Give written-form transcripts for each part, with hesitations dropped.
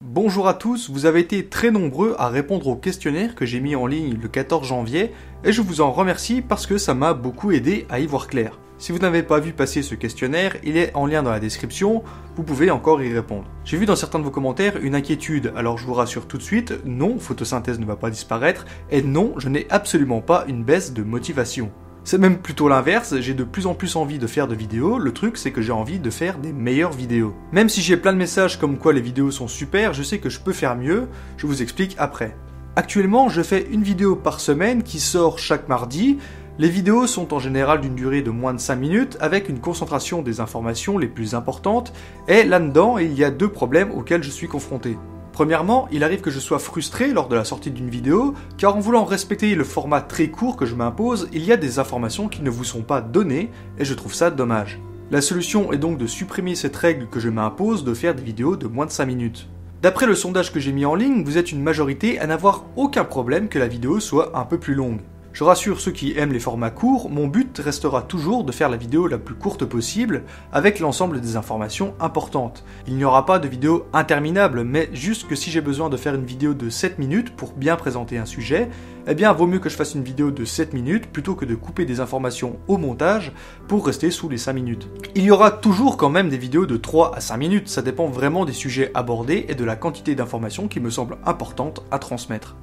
Bonjour à tous, vous avez été très nombreux à répondre au questionnaire que j'ai mis en ligne le 14 janvier et je vous en remercie parce que ça m'a beaucoup aidé à y voir clair. Si vous n'avez pas vu passer ce questionnaire, il est en lien dans la description, vous pouvez encore y répondre. J'ai vu dans certains de vos commentaires une inquiétude, alors je vous rassure tout de suite, non, photosynthèse ne va pas disparaître, et non, je n'ai absolument pas une baisse de motivation. C'est même plutôt l'inverse, j'ai de plus en plus envie de faire de vidéos, le truc c'est que j'ai envie de faire des meilleures vidéos. Même si j'ai plein de messages comme quoi les vidéos sont super, je sais que je peux faire mieux, je vous explique après. Actuellement, je fais une vidéo par semaine qui sort chaque mardi. Les vidéos sont en général d'une durée de moins de 5 minutes avec une concentration des informations les plus importantes et là-dedans il y a deux problèmes auxquels je suis confronté. Premièrement, il arrive que je sois frustré lors de la sortie d'une vidéo, car en voulant respecter le format très court que je m'impose, il y a des informations qui ne vous sont pas données, et je trouve ça dommage. La solution est donc de supprimer cette règle que je m'impose de faire des vidéos de moins de 5 minutes. D'après le sondage que j'ai mis en ligne, vous êtes une majorité à n'avoir aucun problème que la vidéo soit un peu plus longue. Je rassure ceux qui aiment les formats courts, mon but restera toujours de faire la vidéo la plus courte possible, avec l'ensemble des informations importantes. Il n'y aura pas de vidéo interminable, mais juste que si j'ai besoin de faire une vidéo de 7 minutes pour bien présenter un sujet, eh bien vaut mieux que je fasse une vidéo de 7 minutes plutôt que de couper des informations au montage pour rester sous les 5 minutes. Il y aura toujours quand même des vidéos de 3 à 5 minutes, ça dépend vraiment des sujets abordés et de la quantité d'informations qui me semble importante à transmettre.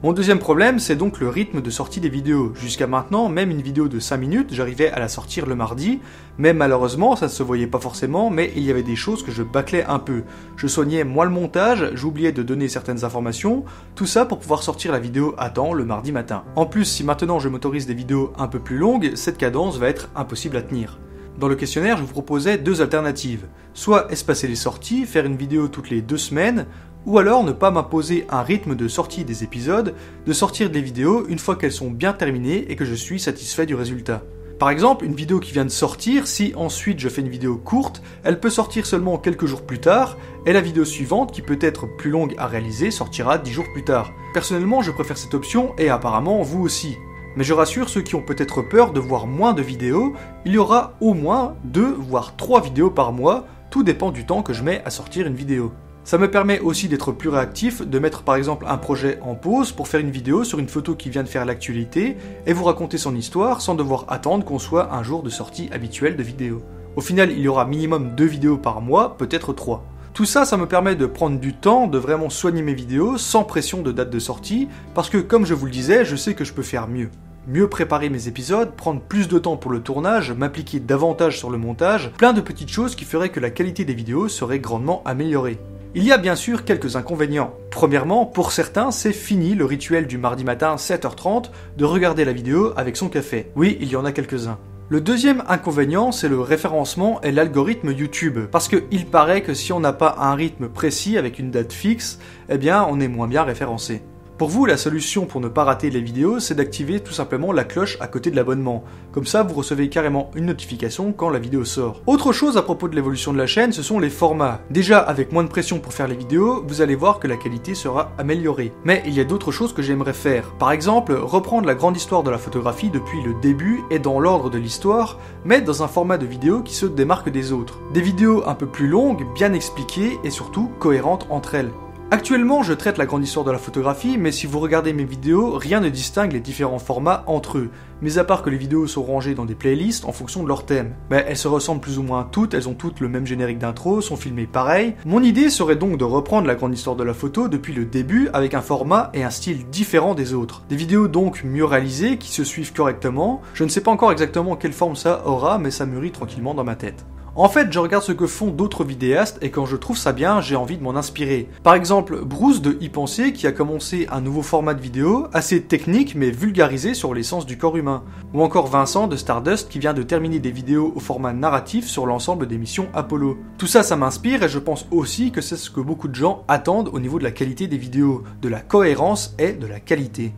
Mon deuxième problème, c'est donc le rythme de sortie des vidéos. Jusqu'à maintenant, même une vidéo de 5 minutes, j'arrivais à la sortir le mardi, mais malheureusement, ça ne se voyait pas forcément, mais il y avait des choses que je bâclais un peu. Je soignais moins le montage, j'oubliais de donner certaines informations, tout ça pour pouvoir sortir la vidéo à temps le mardi matin. En plus, si maintenant je m'autorise des vidéos un peu plus longues, cette cadence va être impossible à tenir. Dans le questionnaire, je vous proposais deux alternatives. Soit espacer les sorties, faire une vidéo toutes les 2 semaines, ou alors ne pas m'imposer un rythme de sortie des épisodes, de sortir des vidéos une fois qu'elles sont bien terminées et que je suis satisfait du résultat. Par exemple, une vidéo qui vient de sortir, si ensuite je fais une vidéo courte, elle peut sortir seulement quelques jours plus tard, et la vidéo suivante, qui peut être plus longue à réaliser, sortira 10 jours plus tard. Personnellement, je préfère cette option, et apparemment vous aussi. Mais je rassure ceux qui ont peut-être peur de voir moins de vidéos, il y aura au moins 2 voire 3 vidéos par mois, tout dépend du temps que je mets à sortir une vidéo. Ça me permet aussi d'être plus réactif, de mettre par exemple un projet en pause pour faire une vidéo sur une photo qui vient de faire l'actualité et vous raconter son histoire sans devoir attendre qu'on soit un jour de sortie habituel de vidéo. Au final, il y aura minimum 2 vidéos par mois, peut-être 3. Tout ça, ça me permet de prendre du temps, de vraiment soigner mes vidéos sans pression de date de sortie, parce que comme je vous le disais, je sais que je peux faire mieux. Mieux préparer mes épisodes, prendre plus de temps pour le tournage, m'impliquer davantage sur le montage, plein de petites choses qui feraient que la qualité des vidéos serait grandement améliorée. Il y a bien sûr quelques inconvénients. Premièrement, pour certains, c'est fini le rituel du mardi matin 7h30 de regarder la vidéo avec son café. Oui, il y en a quelques-uns. Le deuxième inconvénient, c'est le référencement et l'algorithme YouTube. Parce qu'il paraît que si on n'a pas un rythme précis avec une date fixe, eh bien on est moins bien référencé. Pour vous, la solution pour ne pas rater les vidéos, c'est d'activer tout simplement la cloche à côté de l'abonnement. Comme ça, vous recevez carrément une notification quand la vidéo sort. Autre chose à propos de l'évolution de la chaîne, ce sont les formats. Déjà, avec moins de pression pour faire les vidéos, vous allez voir que la qualité sera améliorée. Mais il y a d'autres choses que j'aimerais faire. Par exemple, reprendre la grande histoire de la photographie depuis le début et dans l'ordre de l'histoire, mais dans un format de vidéo qui se démarque des autres. Des vidéos un peu plus longues, bien expliquées et surtout cohérentes entre elles. Actuellement, je traite la grande histoire de la photographie, mais si vous regardez mes vidéos, rien ne distingue les différents formats entre eux, mis à part que les vidéos sont rangées dans des playlists en fonction de leur thème. Mais elles se ressemblent plus ou moins toutes, elles ont toutes le même générique d'intro, sont filmées pareil. Mon idée serait donc de reprendre la grande histoire de la photo depuis le début avec un format et un style différent des autres. Des vidéos donc mieux réalisées, qui se suivent correctement. Je ne sais pas encore exactement quelle forme ça aura, mais ça mûrit tranquillement dans ma tête. En fait, je regarde ce que font d'autres vidéastes et quand je trouve ça bien, j'ai envie de m'en inspirer. Par exemple, Bruce de Y Penser qui a commencé un nouveau format de vidéo assez technique mais vulgarisé sur l'essence du corps humain. Ou encore Vincent de Stardust qui vient de terminer des vidéos au format narratif sur l'ensemble des missions Apollo. Tout ça, ça m'inspire et je pense aussi que c'est ce que beaucoup de gens attendent au niveau de la qualité des vidéos, de la cohérence et de la qualité.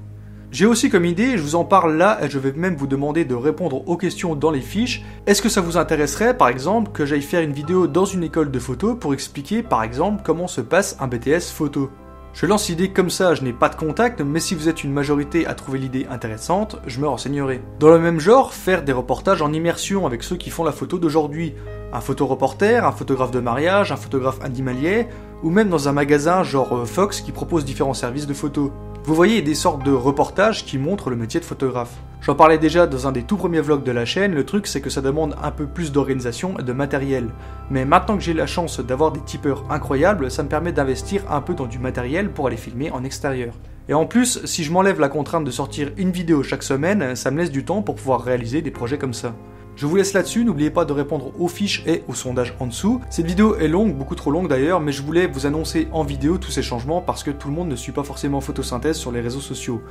J'ai aussi comme idée, je vous en parle là et je vais même vous demander de répondre aux questions dans les fiches. Est-ce que ça vous intéresserait par exemple que j'aille faire une vidéo dans une école de photo pour expliquer par exemple comment se passe un BTS photo? Je lance l'idée comme ça, je n'ai pas de contact, mais si vous êtes une majorité à trouver l'idée intéressante, je me renseignerai. Dans le même genre, faire des reportages en immersion avec ceux qui font la photo d'aujourd'hui. Un photoreporter, un photographe de mariage, un photographe animalier, ou même dans un magasin genre Fox qui propose différents services de photos. Vous voyez des sortes de reportages qui montrent le métier de photographe. J'en parlais déjà dans un des tout premiers vlogs de la chaîne, le truc c'est que ça demande un peu plus d'organisation et de matériel. Mais maintenant que j'ai la chance d'avoir des tipeurs incroyables, ça me permet d'investir un peu dans du matériel pour aller filmer en extérieur. Et en plus, si je m'enlève la contrainte de sortir une vidéo chaque semaine, ça me laisse du temps pour pouvoir réaliser des projets comme ça. Je vous laisse là-dessus, n'oubliez pas de répondre aux fiches et aux sondages en dessous. Cette vidéo est longue, beaucoup trop longue d'ailleurs, mais je voulais vous annoncer en vidéo tous ces changements parce que tout le monde ne suit pas forcément photosynthèse sur les réseaux sociaux.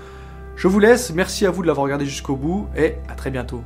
Je vous laisse, merci à vous de l'avoir regardé jusqu'au bout et à très bientôt.